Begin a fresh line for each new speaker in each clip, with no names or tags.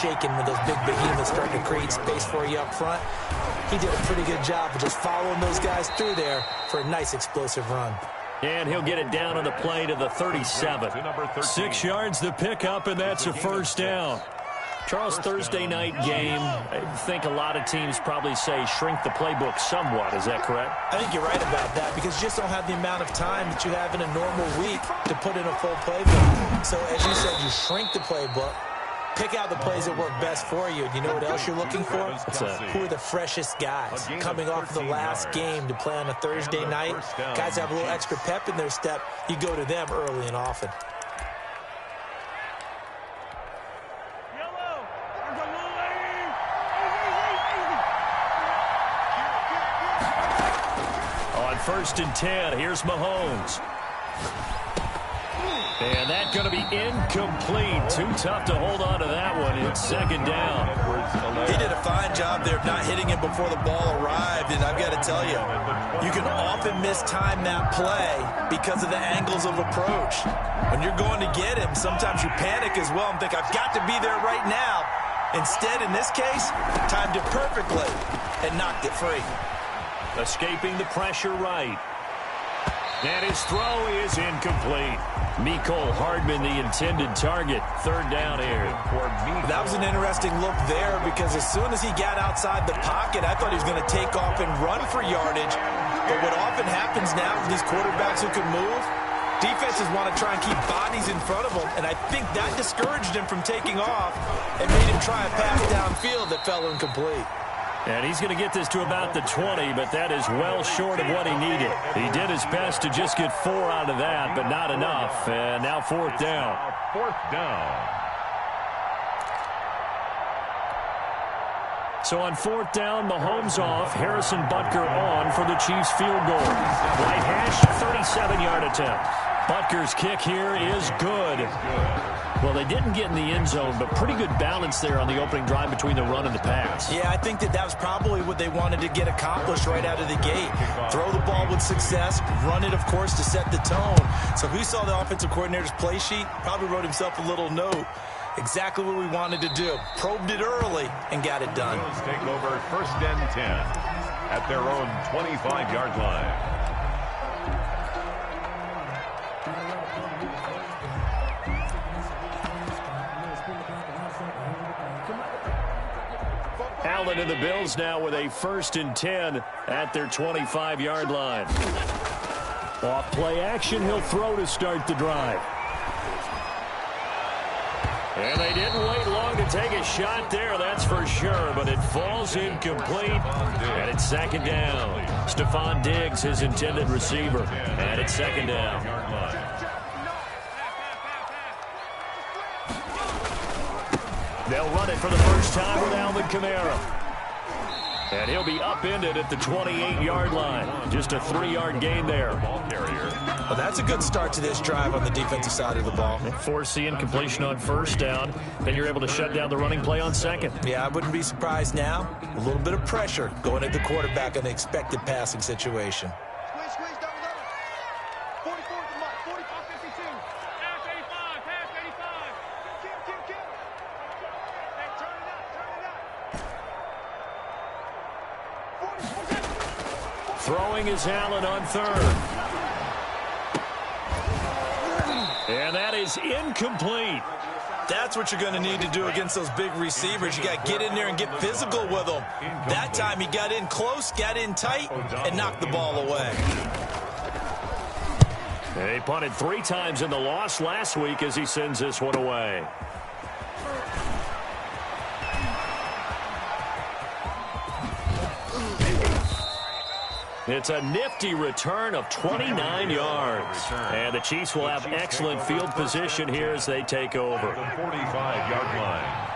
shaking when those big behemoths start to create space for you up front. He did a pretty good job of just following those guys through there for a nice explosive run.
And he'll get it down on the play to the 37. 6 yards the pickup, and that's a first down. Charles, Thursday night game, I think a lot of teams probably say shrink the playbook somewhat. Is that correct?
I think you're right about that because you just don't have the amount of time that you have in a normal week to put in a full playbook. So, as you said, you shrink the playbook, pick out the plays that work best for you. You know what else you're looking for? Who are the freshest guys coming off of the last game to play on a Thursday night? Guys have a little extra pep in their step. You go to them early and often.
First and 10. Here's Mahomes. And that's going to be incomplete. Too tough to hold on to that one. It's second down.
He did a fine job there of not hitting him before the ball arrived. And I've got to tell you, you can often mistime that play because of the angles of approach. When you're going to get him, sometimes you panic as well and think, I've got to be there right now. Instead, in this case, timed it perfectly and knocked it free.
Escaping the pressure right. And his throw is incomplete. Mecole Hardman, the intended target. Third down here.
That was an interesting look there because as soon as he got outside the pocket, I thought he was going to take off and run for yardage. But what often happens now with these quarterbacks who can move, defenses want to try and keep bodies in front of them, and I think that discouraged him from taking off and made him try a pass downfield that fell incomplete.
And he's going to get this to about the 20, but that is well short of what he needed. He did his best to just get 4 out of that, but not enough. And now fourth down.
Fourth down.
So on fourth down, Mahomes off, Harrison Butker on for the Chiefs field goal. Right hash, 37-yard attempt. Butker's kick here is good. Well, they didn't get in the end zone, but pretty good balance there on the opening drive between the run and the pass.
Yeah, I think that was probably what they wanted to get accomplished right out of the gate. Throw the ball with success, run it, of course, to set the tone. So who saw the offensive coordinator's play sheet probably wrote himself a little note. Exactly what we wanted to do. Probed it early and got it done.
Let's take over first and 10 at their own 25-yard line.
Allen and the Bills now with a first and 10 at their 25-yard line. Off play action, he'll throw to start the drive. And they didn't wait long to take a shot there, that's for sure, but it falls incomplete, and it's second down. Stephon Diggs, his intended receiver, and it's second down. They'll run it for the first time with Alvin Kamara. And he'll be upended at the 28-yard line. Just a 3-yard gain there.
Ball carrier.
Well, that's a good start to this drive on the defensive side of the ball.
Force the incompletion on first down. Then you're able to shut down the running play on second.
Yeah, I wouldn't be surprised now. A little bit of pressure going at the quarterback in the expected passing situation.
Squeeze, double. 44 to the mark, 45, 52. Pass 85, pass 85. Kill. Hey, turn it up.
Throwing is Allen on third. And that is incomplete.
That's what you're going to need to do against those big receivers. You got to get in there and get physical with them. That time he got in close, got in tight, and knocked the ball away.
He punted 3 times in the loss last week as he sends this one away. It's a nifty return of 29 yards. And the Chiefs will have excellent field position here as they take over.
45-yard line.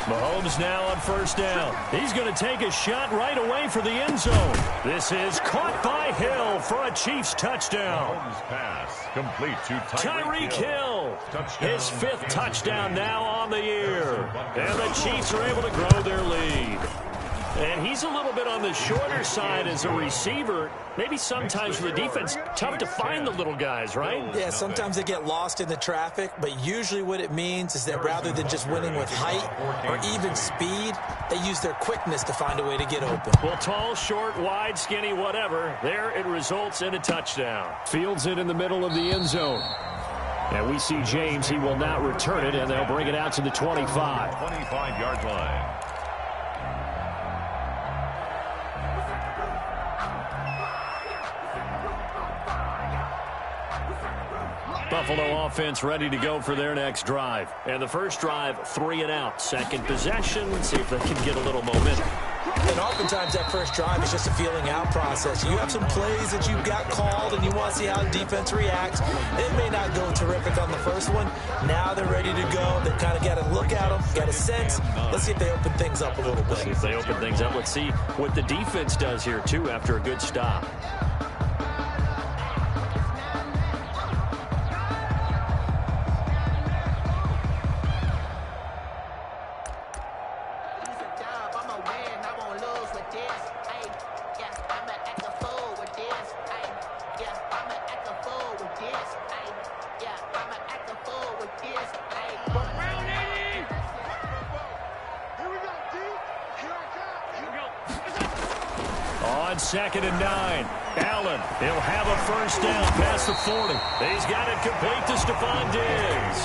Mahomes now on first down. He's going to take a shot right away for the end zone. This is caught by Hill for a Chiefs touchdown.
Mahomes pass complete to
Tyreek Hill. His 5th touchdown now on the year. And the Chiefs are able to grow their lead. And he's a little bit on the shorter side as a receiver. Maybe sometimes for the defense, tough to find the little guys, right?
Yeah, sometimes they get lost in the traffic, but usually what it means is that rather than just winning with height or even speed, they use their quickness to find a way to get open.
Well, tall, short, wide, skinny, whatever, there it results in a touchdown. Fields it in the middle of the end zone. And we see James. He will not return it, and they'll bring it out to the 25.
25-yard line.
Buffalo offense ready to go for their next drive. And the first drive, 3 and out. Second possession, let's see if they can get a little momentum.
And oftentimes that first drive is just a feeling out process. You have some plays that you've got called and you want to see how the defense reacts. It may not go terrific on the first one. Now they're ready to go. They've kind of got to look at them, got a sense. Let's see if they open things up a little bit.
See if they open things up. Let's see what the defense does here, too, after a good stop. On 2nd and 9, Allen, he'll have a first down past the 40. He's got it complete to Stephon Diggs.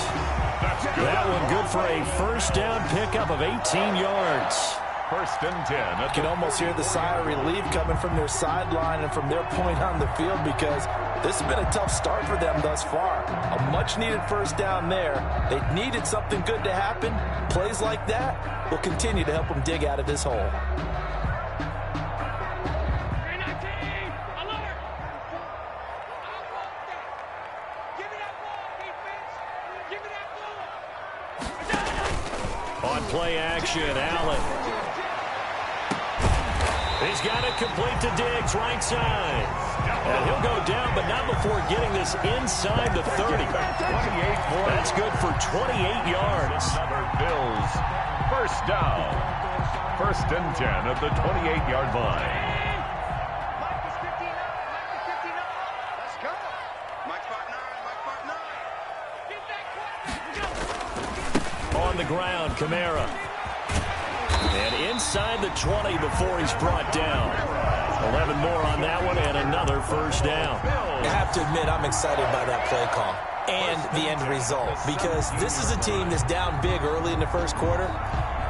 That one good for a first down pickup of 18 yards.
1st and 10.
You can almost hear the sigh of relief coming from their sideline and from their point on the field because this has been a tough start for them thus far. A much-needed first down there. They needed something good to happen. Plays like that will continue to help them dig out of this hole.
On play action, Allen. He's got it complete to Diggs, right side. And he'll go down, but not before getting this inside the 30. That's good for 28 yards.
Another Bills first down. 1st and 10 at the 28-yard line.
Mike is 59. Mike is 59. Let's go. Mike 5'9". Mike 5'9". Get that quarterback.
On the ground, Kamara. And inside the 20 before he's brought down. 11 more on that one and another first down.
I have to admit, I'm excited by that play call and the end result because this is a team that's down big early in the first quarter,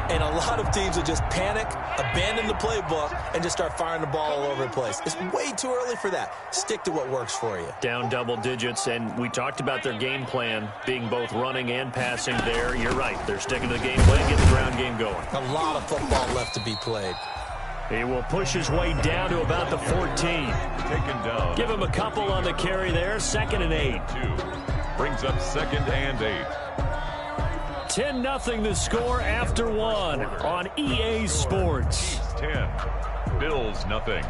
and a lot of teams will just panic, abandon the playbook, and just start firing the ball all over the place. It's way too early for that. Stick to what works for you.
Down double digits, and we talked about their game plan being both running and passing there. You're right. They're sticking to the game plan, get the ground game going.
A lot of football left to be played.
He will push his way down to about the 14.
Taken down.
Give him a couple on the carry there. 2nd and 8.
2. Brings up 2nd and 8.
10-0 the score after 1 on EA Sports.
10. Bills nothing.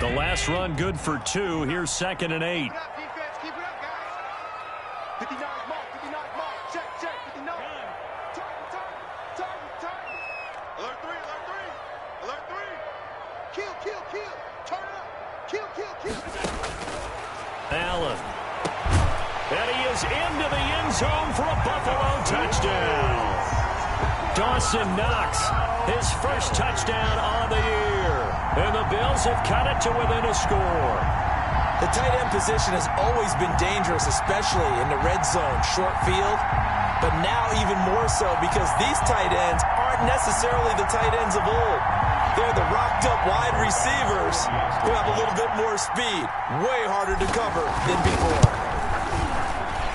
The last run good for 2. Here's 2nd and 8.
Keep it up, defense. Keep it up, guys. 59 mark. 59 mark. Check, check. 59. Target. Alert 3. Alert 3. Alert 3. Kill. Turn it up. Kill.
Allen. And he is into the end zone for a Buffalo touchdown. Dawson Knox, his first touchdown on the year. And the Bills have cut it to within a score.
The tight end position has always been dangerous, especially in the red zone, short field. But now even more so because these tight ends aren't necessarily the tight ends of old. They're the rocked-up wide receivers who have a little bit more speed. Way harder to cover than before.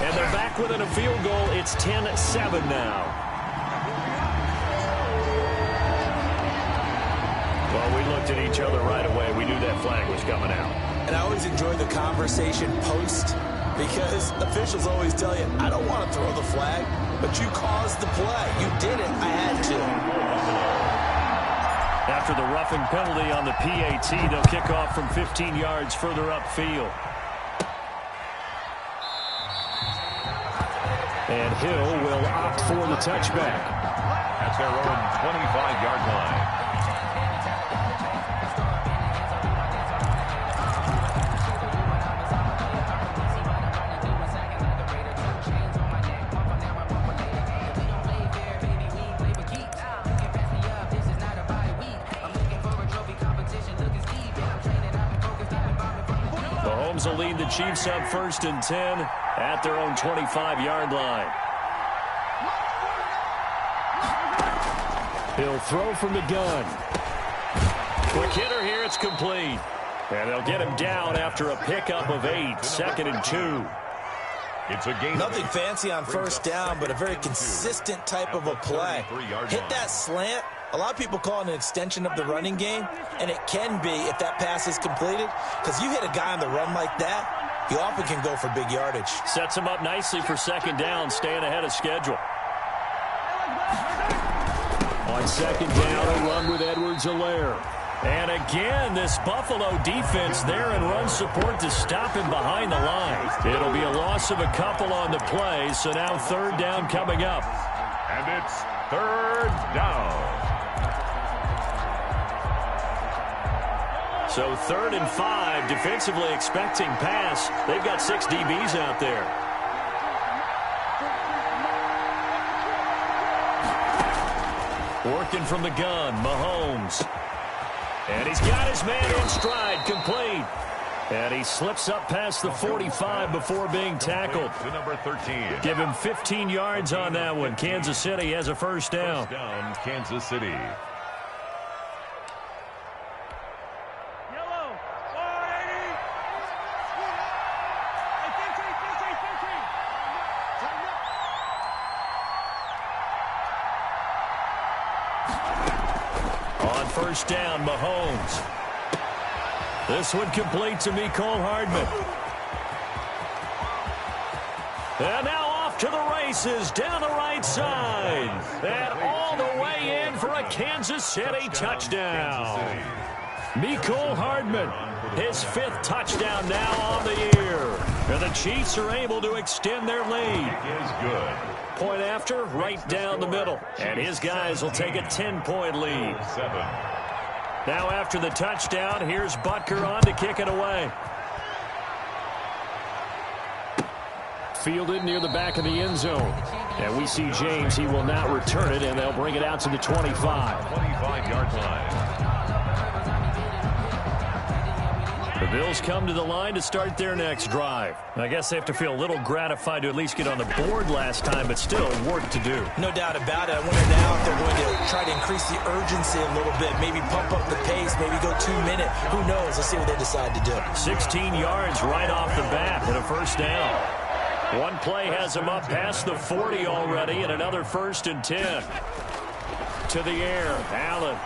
And they're back within a field goal. It's 10-7 now. Well, we looked at each other right away. We knew that flag was coming out.
And I always enjoy the conversation post because officials always tell you, I don't want to throw the flag, but you caused the play. You did it. I had to.
After the roughing penalty on the PAT, they'll kick off from 15 yards further upfield. And Hill will opt for the touchback.
At their own 25-yard line.
Mahomes will lead the Chiefs up 1st and 10 at their own 25-yard line. He'll throw from the gun. Quick hitter here. It's complete. And they'll get him down after a pickup of 8. 2nd and 2.
It's a game.
Nothing fancy on first down, but a very consistent type of a play. Hit that slant. A lot of people call it an extension of the running game, and it can be if that pass is completed, because you hit a guy on the run like that, he often can go for big yardage.
Sets him up nicely for 2nd down, staying ahead of schedule. On 2nd down, a run with Edwards-Helaire. And again, this Buffalo defense there in run support to stop him behind the line. It'll be a loss of a couple on the play, so now 3rd down coming up.
And it's 3rd down.
So 3rd and 5, defensively expecting pass. They've got 6 DBs out there. Working from the gun, Mahomes. And he's got his man in stride, complete. And he slips up past the 45 before being tackled.
To number 13.
Give him 15 yards on that one. Kansas City has a 1st down.
1st down, Kansas City.
On 1st down, Mahomes. This one complete to Mecole Hardman. And now off to the races down the right side. And all the way in for a Kansas City touchdown. Mecole Hardman, his 5th touchdown now on the year. And the Chiefs are able to extend their lead.
It is good.
Point after, right down the middle. And his guys will take a 10-point lead.
7.
Now after the touchdown, here's Butker on to kick it away. Fielded near the back of the end zone. And we see James, he will not return it, and they'll bring it out to the 25.
25-yard line.
The Bills come to the line to start their next drive. I guess they have to feel a little gratified to at least get on the board last time, but still work to do.
No doubt about it. I wonder now if they're going to try to increase the urgency a little bit, maybe pump up the pace, maybe go 2-minute. Who knows? Let's see what they decide to do.
16 yards right off the bat and a 1st down. One play has him up past the 40 already, and another 1st and 10. To the air, Allen.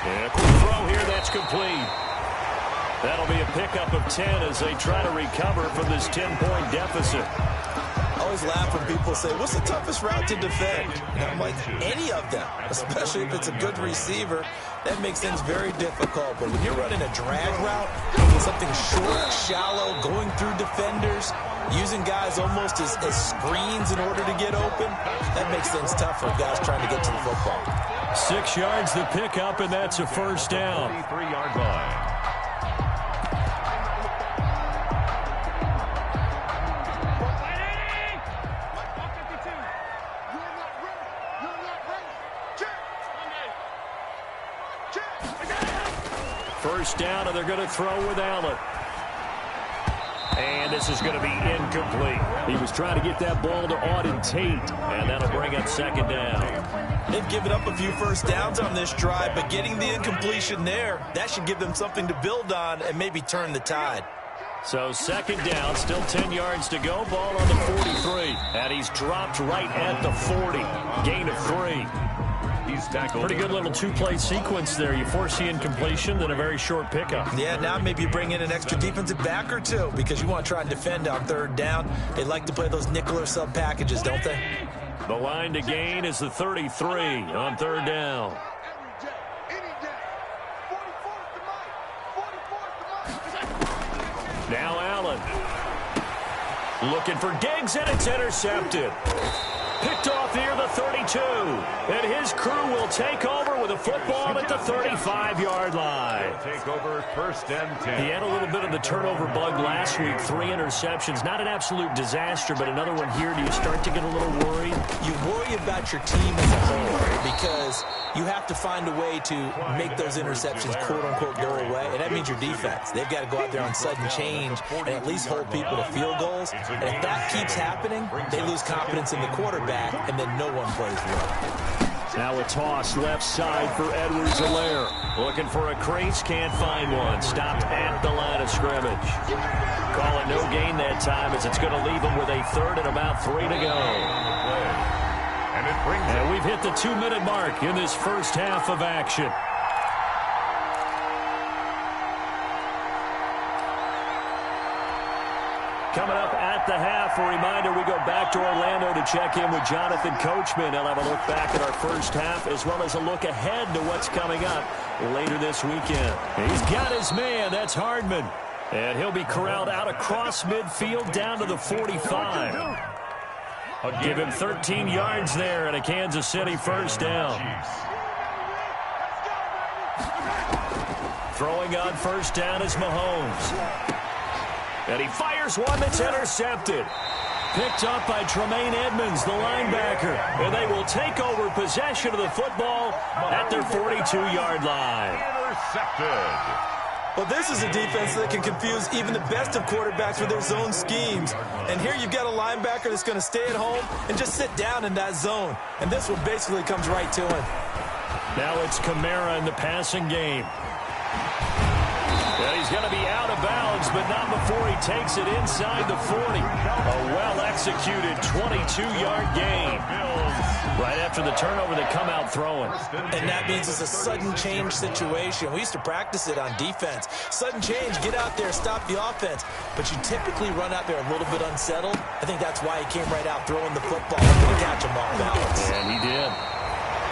And a quick throw here, that's complete. That'll be a pickup of 10 as they try to recover from this 10-point deficit.
I always laugh when people say, what's the toughest route to defend? And I'm like, any of them, especially if it's a good receiver. That makes things very difficult. But when you're running a drag route, something short, shallow, going through defenders, using guys almost as screens in order to get open, that makes things tough for guys trying to get to the football.
6 yards the pickup, and that's a 1st down.
33-yard line.
First down, and they're going to throw with Allen. And this is going to be incomplete. He was trying to get that ball to Auden Tate, and that'll bring up 2nd down.
They've given up a few first downs on this drive, but getting the incompletion there, that should give them something to build on and maybe turn the tide.
So 2nd down, still 10 yards to go. Ball on the 43. And he's dropped right at the 40. Gain of 3.
He's tackled.
Pretty good little 2-play sequence there. You force the incompletion, then a very short pickup.
Yeah, now maybe you bring in an extra defensive back or two because you want to try and defend on 3rd down. They like to play those nickel or sub packages, don't they?
The line to gain is the 33 on 3rd down. Now Allen. Looking for Diggs, and it's intercepted. Picked off near the 32. And his crew will take over with a football at the 35-yard line.
Take over 1st and 10.
He had a little bit of the turnover bug last week. 3 interceptions. Not an absolute disaster, but another one here. Do you start to get a little worried?
You worry about your team as a whole because you have to find a way to make those interceptions quote-unquote go away, and that means your defense. They've got to go out there on sudden change and at least hold people to field goals. And if that keeps happening, they lose confidence in the quarterback, and then no one plays well.
Now a toss left side for Edwards-Helaire. Looking for a crease, can't find one. Stopped at the line of scrimmage. Call it no gain that time as it's going to leave him with a 3rd and about 3 to go. And we've hit the 2-minute mark in this first half of action. Coming up at the half, a reminder, we go back to Orlando to check in with Jonathan Coachman. He'll have a look back at our first half as well as a look ahead to what's coming up later this weekend. He's got his man. That's Hardman. And he'll be corralled out across midfield down to the 45. Give him 13 yards there and a Kansas City first down. Throwing on first down is Mahomes. And he fires one that's intercepted. Picked up by Tremaine Edmonds, the linebacker. And they will take over possession of the football at their 42-yard line.
Intercepted.
Well, this is a defense that can confuse even the best of quarterbacks with their zone schemes. And here you've got a linebacker that's going to stay at home and just sit down in that zone. And this one basically comes right to him.
Now it's Kamara in the passing game. And he's going to be out of bounds, but not before he takes it inside the 40. A well-executed 22-yard gain. Right after the turnover, they come out throwing.
And that means it's a sudden change situation. We used to practice it on defense. Sudden change, get out there, stop the offense. But you typically run out there a little bit unsettled. I think that's why he came right out throwing the football, hoping to catch him off balance.
And he did.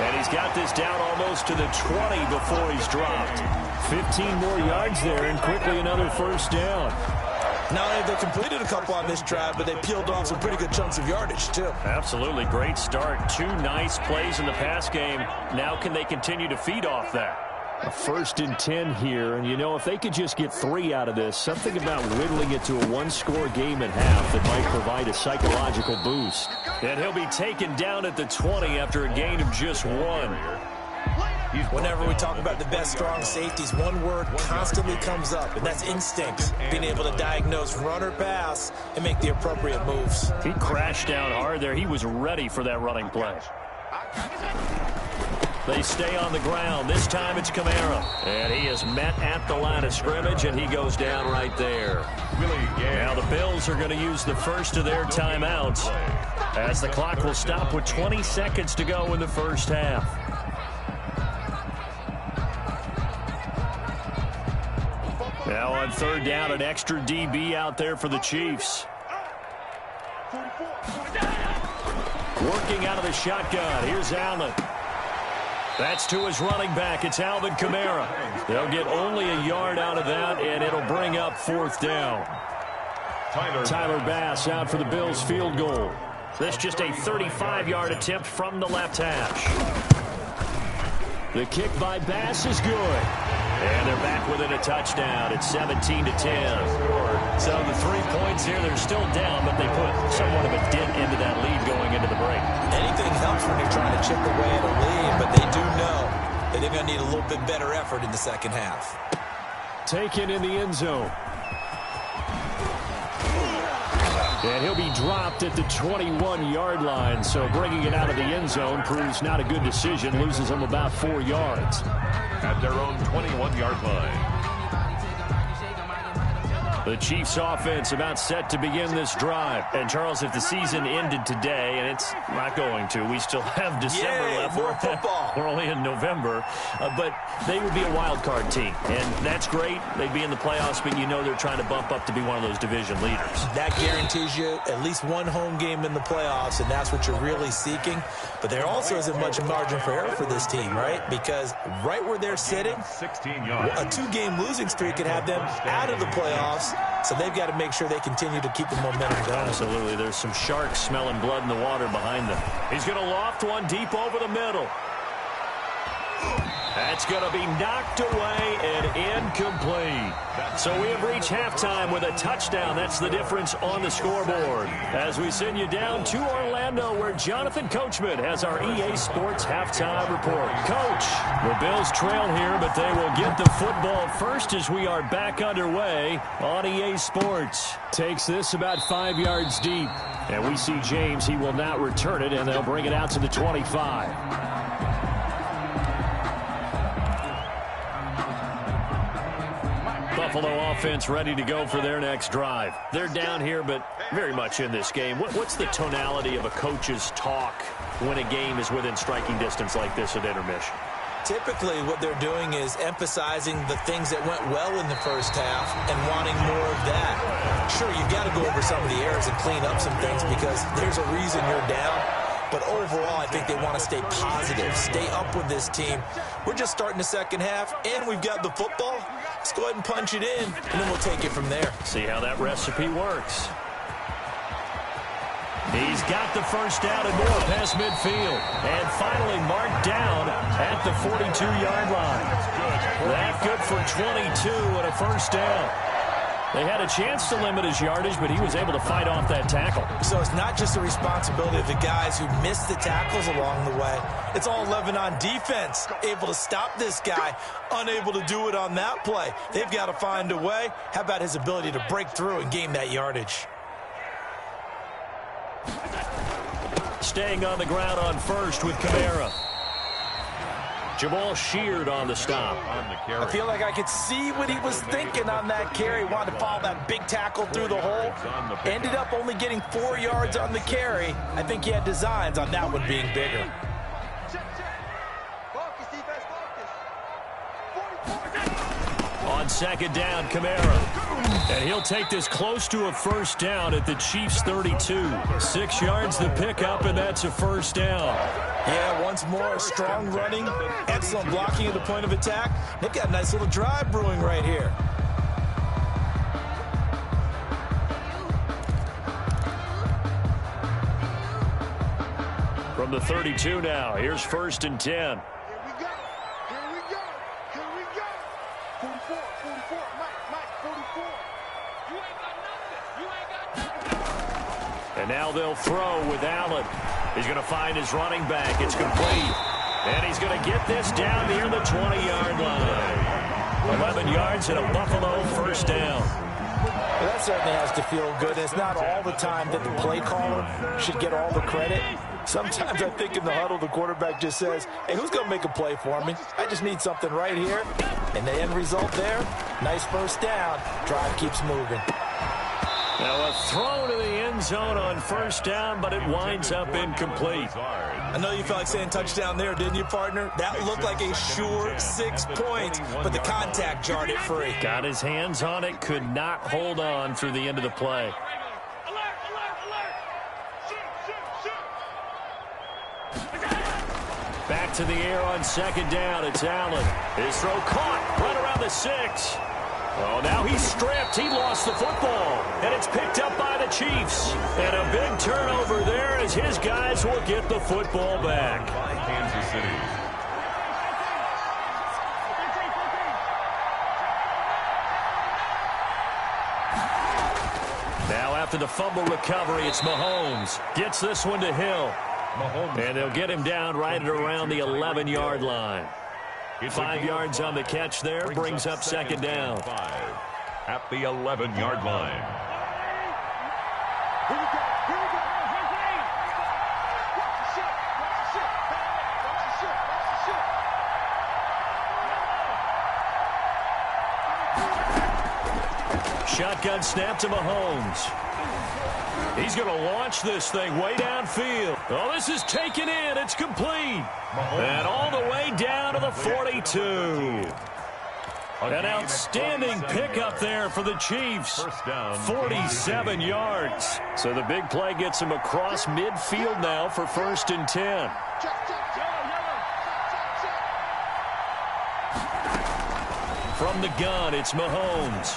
And he's got this down almost to the 20 before he's dropped. 15 more yards there and quickly another first down.
Not only have they completed a couple on this drive, but they peeled off some pretty good chunks of yardage, too.
Absolutely. Great start. 2 nice plays in the pass game. Now can they continue to feed off that? A 1st and 10 here, and you know, if they could just get 3 out of this, something about whittling it to a 1-score game at half that might provide a psychological boost. And he'll be taken down at the 20 after a gain of just 1.
Whenever we talk about the best strong safeties, one word constantly comes up, and that's instinct. Being able to diagnose run or pass and make the appropriate moves.
He crashed down hard there. He was ready for that running play. They stay on the ground. This time it's Kamara. And he is met at the line of scrimmage, and he goes down right there. Now the Bills are going to use the first of their timeouts as the clock will stop with 20 seconds to go in the first half. Now on 3rd down, an extra DB out there for the Chiefs. Working out of the shotgun. Here's Allen. That's to his running back. It's Alvin Kamara. They'll get only a yard out of that, and it'll bring up 4th down. Tyler Bass out for the Bills field goal. That's just a 35-yard attempt from the left hash. The kick by Bass is good. And they're back within a touchdown. It's 17-10. So the 3 points here, they're still down, but they put somewhat of a dent into that lead going into the break.
Anything helps when you're trying to chip away at a lead, but they do know that they're going to need a little bit better effort in the second half.
Taken in the end zone. And he'll be dropped at the 21-yard line, so bringing it out of the end zone proves not a good decision, loses him about 4 yards.
At their own 21-yard line.
The Chiefs offense about set to begin this drive. And, Charles, if the season ended today, and it's not going to, we still have December left.
More football.
We're only in November. But they would be a wild card team. And that's great. They'd be in the playoffs, but you know they're trying to bump up to be one of those division leaders.
That guarantees you at least one home game in the playoffs, and that's what you're really seeking. But there also isn't much margin for error for this team, right? Because right where they're sitting,
16 yards.
a 2-game losing streak could have them out of the playoffs. So they've got to make sure they continue to keep the momentum going.
Absolutely. There's some sharks smelling blood in the water behind them. He's going to loft one deep over the middle. That's going to be knocked away and incomplete. So we have reached halftime with a touchdown. That's the difference on the scoreboard. As we send you down to Orlando, where Jonathan Coachman has our EA Sports halftime report. Coach, the Bills trail here, but they will get the football first as we are back underway on EA Sports. Takes this about 5 yards deep. And we see James. He will not return it, and they'll bring it out to the 25. Buffalo offense ready to go for their next drive. They're down here, but very much in this game. What's the tonality of a coach's talk when a game is within striking distance like this at intermission?
Typically, what they're doing is emphasizing the things that went well in the first half and wanting more of that. Sure, you've got to go over some of the errors and clean up some things because there's a reason you're down. But overall, I think they want to stay positive, stay up with this team. We're just starting the second half, and we've got the football. Let's go ahead and punch it in, and then we'll take it from there.
See how that recipe works. He's got the first down and more past midfield. And finally marked down at the 42-yard line. That good for 22 and a first down. They had a chance to limit his yardage, but he was able to fight off that tackle.
So it's not just the responsibility of the guys who missed the tackles along the way. It's all 11 on defense, able to stop this guy, unable to do it on that play. They've got to find a way. How about his ability to break through and gain that yardage?
Staying on the ground on first with Kamara. Jamal Sheard on the stop.
I feel like I could see what he was thinking on that carry. Wanted to follow that big tackle through the hole. Ended up only getting 4 yards on the carry. I think he had designs on that one being bigger.
On second down, Kamara. And he'll take this close to a first down at the Chiefs' 32. 6 yards the pickup, and that's a first down.
Yeah, once more, strong running, excellent blocking at the point of attack. They've got a nice little drive brewing right here.
From the 32 now, here's 1st and 10.
Here we go. Here we go. Here we go. 44, 44, Mike, 44. You ain't got nothing. You ain't got nothing.
And now they'll throw with Allen. He's going to find his running back. It's complete. And he's going to get this down near the 20-yard line. 11 yards and a Buffalo first down.
Well, that certainly has to feel good. It's not all the time that the play caller should get all the credit. Sometimes I think in the huddle, the quarterback just says, hey, who's going to make a play for me? I just need something right here. And the end result there, nice first down. Drive keeps moving.
Now a throw to the end zone on first down, but it winds up incomplete.
I know you felt like saying touchdown there, didn't you, partner? That looked like a sure 6 points, but the contact jarred it free.
Got his hands on it, could not hold on through the end of the play. Back to the air on second down. It's Allen. His throw caught right around the 6. Oh, now he's stripped. He lost the football. And it's picked up by the Chiefs. And a big turnover there as his guys will get the football back.
Kansas City.
Now after the fumble recovery, it's Mahomes. Gets this one to Hill. And they'll get him down right at around the 11-yard line. 5 yards on the catch there, brings up second down.
5 at the 11-yard line.
Here we go. Here we go. Watch the shit. Watch the shit. Watch the shit. Watch the shit.
Shotgun snap to Mahomes. He's going to launch this thing way downfield. Oh, this is taken in. It's complete. And all the way down to the 42. An outstanding pickup there for the Chiefs. 47 yards. So the big play gets him across midfield now for 1st and 10. From the gun, it's Mahomes.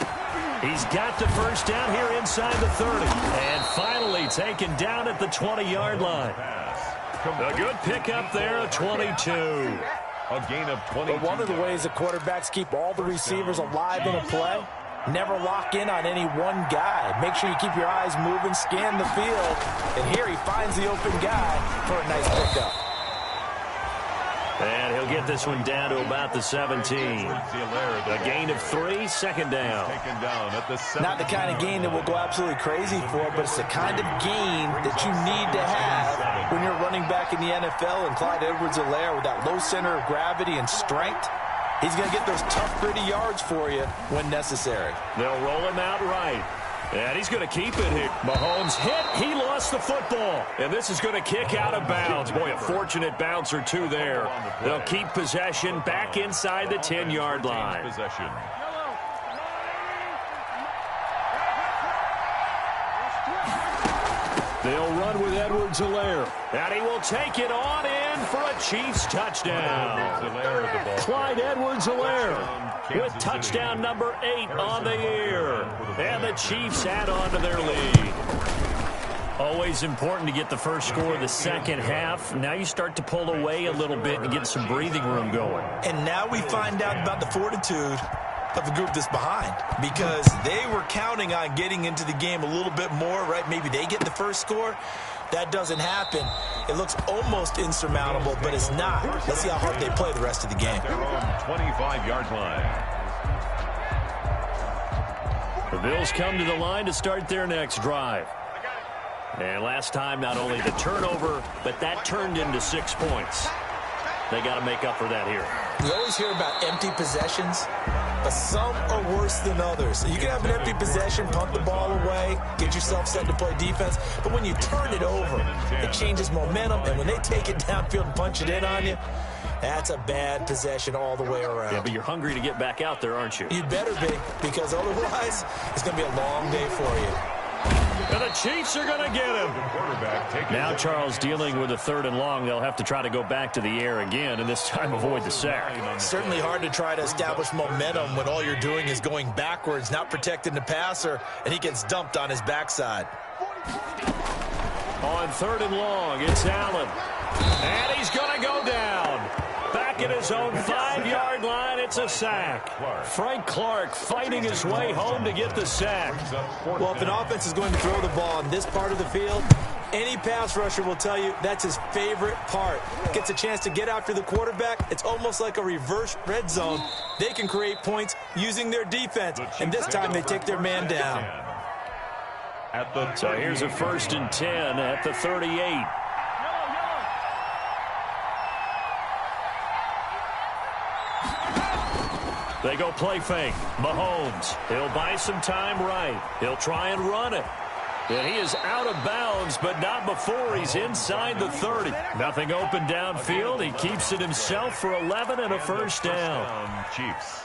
He's got the first down here inside the 30. And finally taken down at the 20-yard line. A good pickup there of 22.
A gain of 22.
But one of the ways the quarterbacks keep all the receivers alive in a play, never lock in on any one guy. Make sure you keep your eyes moving, scan the field. And here he finds the open guy for a nice pickup.
And he'll get this one down to about the 17. A gain of 3, second down.
Not the kind of gain that we'll go absolutely crazy for, but it's the kind of gain that you need to have when you're running back in the NFL. And Clyde Edwards-Helaire, with that low center of gravity and strength, he's going to get those tough, gritty yards for you when necessary.
They'll roll him out right. And he's going to keep it here. Mahomes hit. He lost the football. And this is going to kick out of bounds. Boy, a fortunate bounce or two there. They'll keep possession back inside the 10-yard line. They'll run with Edwards-Helaire. And he will take it on in for a Chiefs touchdown. Clyde Edwards-Helaire with touchdown number 8 on the year. And the Chiefs add on to their lead. Always important to get the first score of the second half. Now you start to pull away a little bit and get some breathing room going.
And now we find out about the fortitude of the group that's behind, because they were counting on getting into the game a little bit more, right? Maybe they get the first score. That doesn't happen. It looks almost insurmountable, but it's not. Let's see how hard they play the rest of the game.
Their own 25-yard line.
The Bills come to the line to start their next drive. And last time, not only the turnover, but that turned into 6 points. They got to make up for that here.
We always hear about empty possessions, but some are worse than others. You can have an empty possession, punt the ball away, get yourself set to play defense, but when you turn it over, it changes momentum, and when they take it downfield and punch it in on you, that's a bad possession all the way around.
Yeah, but you're hungry to get back out there, aren't you?
You'd better be, because otherwise it's going to be a long day for you.
And the Chiefs are going to get him. Now Charles dealing with a 3rd and long. They'll have to try to go back to the air again, and this time avoid the sack.
Certainly hard to try to establish momentum when all you're doing is going backwards, not protecting the passer, and he gets dumped on his backside.
On 3rd and long, it's Allen. And he's going to go down. Back at his own 5-yard line, it's a sack. Frank Clark fighting his way home to get the sack.
Well, if an offense is going to throw the ball on this part of the field, any pass rusher will tell you that's his favorite part. Gets a chance to get after the quarterback. It's almost like a reverse red zone. They can create points using their defense, and this time they take their man down.
So here's a 1st and 10 at the 38. They go play fake. Mahomes. He'll buy some time right. He'll try and run it. And he is out of bounds, but not before he's inside the 30. Nothing open downfield. He keeps it himself for 11 and a first down.
Chiefs.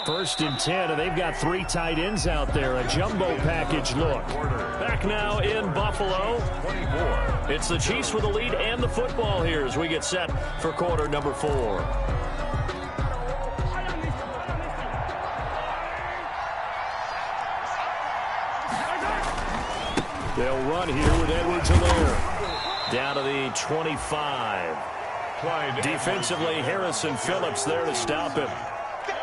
1st and 10, and they've got 3 tight ends out there. A jumbo package look. Back now in Buffalo.
24.
It's the Chiefs with the lead and the football here as we get set for quarter number 4. They'll run here with Edwards-Helaire. Down to the 25. Defensively, Harrison Phillips there to stop him.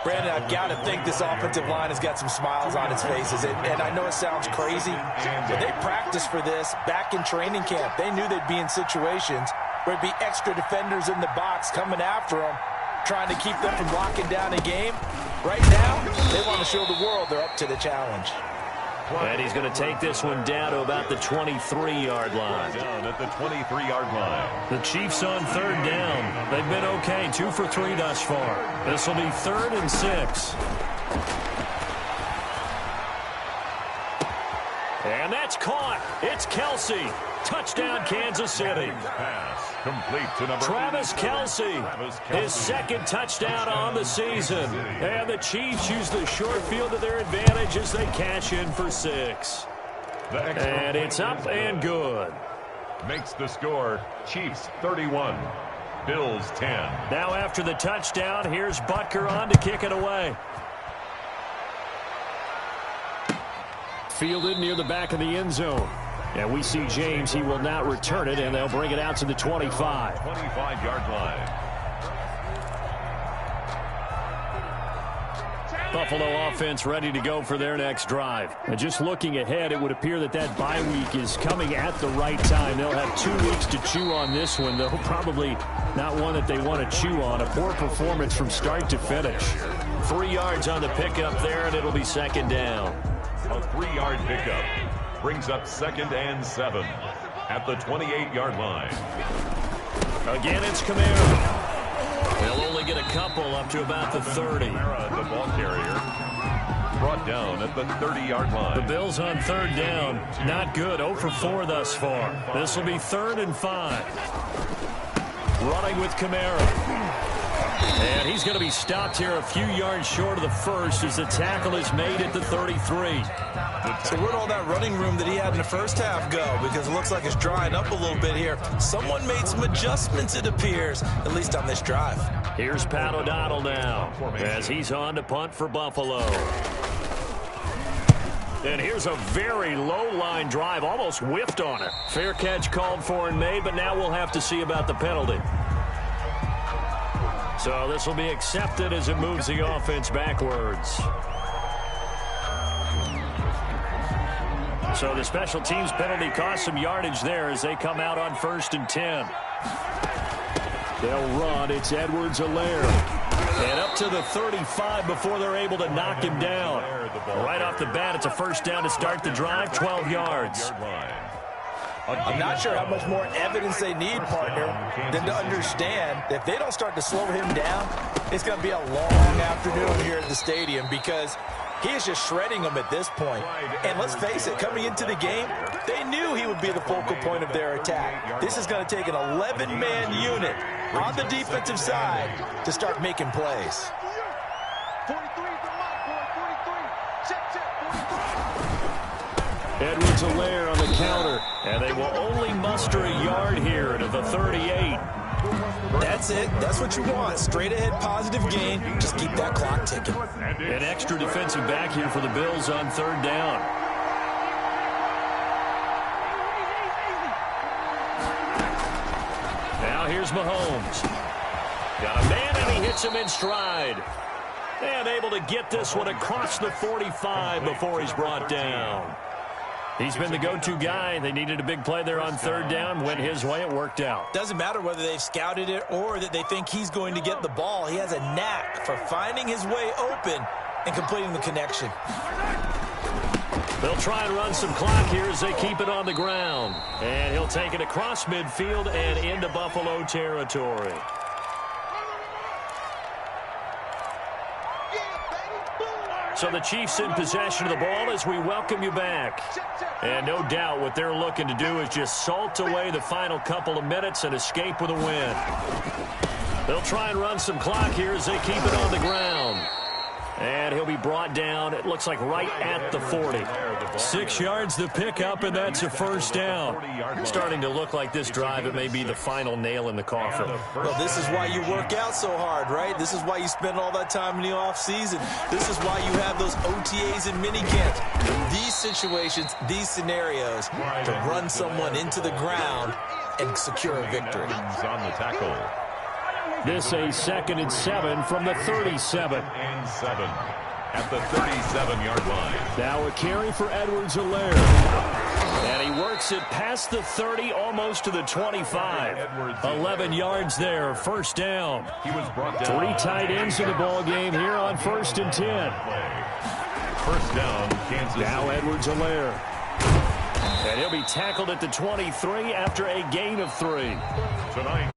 Brandon, I've got to think this offensive line has got some smiles on its faces. And I know it sounds crazy, but they practiced for this back in training camp. They knew they'd be in situations where it'd be extra defenders in the box coming after them, trying to keep them from locking down a game. Right now, they want to show the world they're up to the challenge.
And he's going to take this one down to about the 23-yard line.
Down at the 23-yard line.
The Chiefs on 3rd down. They've been okay, 2 for 3 thus far. This will be 3rd and 6. And that's caught. It's Kelce. Touchdown, Kansas City.
Pass complete to number
Travis Kelce, his 2nd touchdown on the season. And the Chiefs use the short field to their advantage as they cash in for 6. And it's up and good.
Makes the score Chiefs 31, Bills 10.
Now after the touchdown, here's Butker on to kick it away. fielded near the back of the end zone. And we see James. He will not return it, and they'll bring it out to the 25.
25-yard line.
Buffalo offense ready to go for their next drive. And just looking ahead, it would appear that that bye week is coming at the right time. They'll have 2 weeks to chew on this one, though probably not one that they want to chew on. A poor performance from start to finish. 3 yards on the pickup there, and it'll be second down.
A 3-yard pickup brings up 2nd and 7 at the 28-yard line.
Again, it's Kamara. They'll only get a couple up to about the 30.
Kamara, the ball carrier, brought down at the 30-yard line.
The Bills on 3rd down. Not good. 0 for 4 thus far. This will be 3rd and 5. Running with Kamara. And he's going to be stopped here a few yards short of the first as the tackle is made at the 33.
So where'd all that running room that he had in the first half go? Because it looks like it's drying up a little bit here. Someone made some adjustments, it appears, at least on this drive.
Here's Pat O'Donnell now as he's on to punt for Buffalo. And here's a very low-line drive, almost whipped on it. Fair catch called for and made, but now we'll have to see about the penalty. So this will be accepted as it moves the offense backwards. So the special teams penalty cost some yardage there as they come out on 1st and 10. They'll run. It's Edwards-Helaire. And up to the 35 before they're able to knock him down. Right off the bat, it's a first down to start the drive, 12 yards.
I'm not sure how much more evidence they need, partner, than to understand that if they don't start to slow him down, it's going to be a long afternoon here at the stadium because he is just shredding them at this point. And let's face it, coming into the game, they knew he would be the focal point of their attack. This is going to take an 11-man unit on the defensive side to start making plays.
43 is the mark, boy. 43. Check, 43.
Edwards-Helaire on the counter, and they will only muster a yard here to the 38.
That's it. That's what you want. Straight ahead positive gain. Just keep that clock ticking.
An extra defensive back here for the Bills on 3rd down. Now here's Mahomes. Got a man, and he hits him in stride. And able to get this one across the 45 before he's brought down. He's been the go-to guy. They needed a big play there on 3rd down. Went his way. It worked out.
Doesn't matter whether they've scouted it or that they think he's going to get the ball. He has a knack for finding his way open and completing the connection.
They'll try and run some clock here as they keep it on the ground. And he'll take it across midfield and into Buffalo territory. So the Chiefs in possession of the ball as we welcome you back. And no doubt what they're looking to do is just salt away the final couple of minutes and escape with a win. They'll try and run some clock here as they keep it on the ground. And he'll be brought down, it looks like right at the 40. 6 yards to pick up, and that's a first down. Starting to look like this drive, it may be the final nail in the coffin.
Well, this is why you work out so hard, right? This is why you spend all that time in the offseason. This is why you have those OTAs and minicamps. These situations, these scenarios, to run someone into the ground and secure a victory.
On the tackle.
This a 2nd and 7 from the 37.
And 7 at the 37-yard line.
Now a carry for Edwards-Helaire. And he works it past the 30, almost to the 25. 11 yards there, first down.
He was brought down.
3 tight ends in the ball game here on 1st and 10.
First down, Kansas City.
Now Edwards-Helaire. And he'll be tackled at the 23 after a gain of 3.
Tonight.